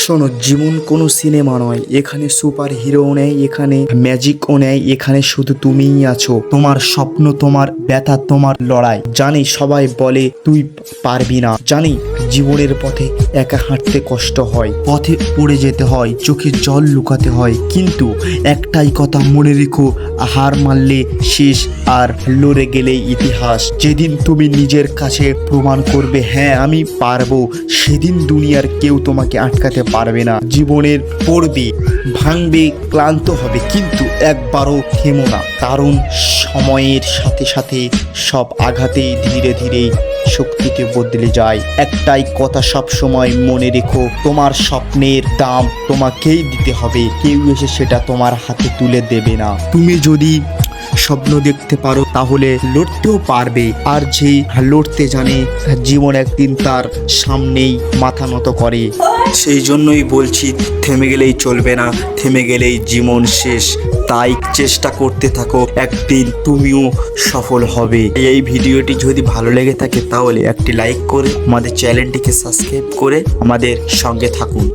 শোনো, জীবন কোনো সিনেমা নয়। এখানে সুপার হিরোও নেই, এখানে ম্যাজিকও নেই, এখানে শুধু তুমিই আছো। তোমার স্বপ্ন, তোমার ব্যথা, তোমার লড়াই। জানি সবাই বলে তুই পারবি না, জানি জীবনের পথে একা হাঁটতে কষ্ট হয়, পথে পড়ে যেতে হয়, চোখে জল লুকাতে হয়, কিন্তু একটাই কথা মনে রেখো, হার মানলে শেষ, আর লড়ে গেলেই ইতিহাস। যেদিন তুমি নিজের কাছে প্রমাণ করবে হ্যাঁ আমি পারবো, সেদিন দুনিয়ার কেউ তোমাকে আটকাতে পারবে না। জীবনের পড়বে, ভাঙবে, ক্লান্ত হবে, কিন্তু একবারও থেমো না, কারণ সময়ের সাথে সাথে সব আঘাতেই ধীরে ধীরে শক্তিকে বদলে যায়। একটাই কথা সব সময় মনে রেখো, তোমার স্বপ্নের দাম তোমাকেই দিতে হবে, কেউ এসে সেটা তোমার হাতে তুলে দেবে না। তুমি যদি স্বপ্ন দেখতে পারো তাহলে লড়তেও পারবে, আর যে লড়তে জানে জীবন একদিন তার সামনেই মাথা নত করে। সেই জন্যই বলছি, থেমে গেলেই চলবে না, থেমে গেলেই জীবন শেষ। তাই চেষ্টা করতে থাকো, একদিন তুমিও সফল হবে। এই ভিডিওটি যদি ভালো লেগে থাকে তাহলে একটি লাইক করে আমাদের চ্যানেলটিকে সাবস্ক্রাইব করে আমাদের সঙ্গে থাকুন।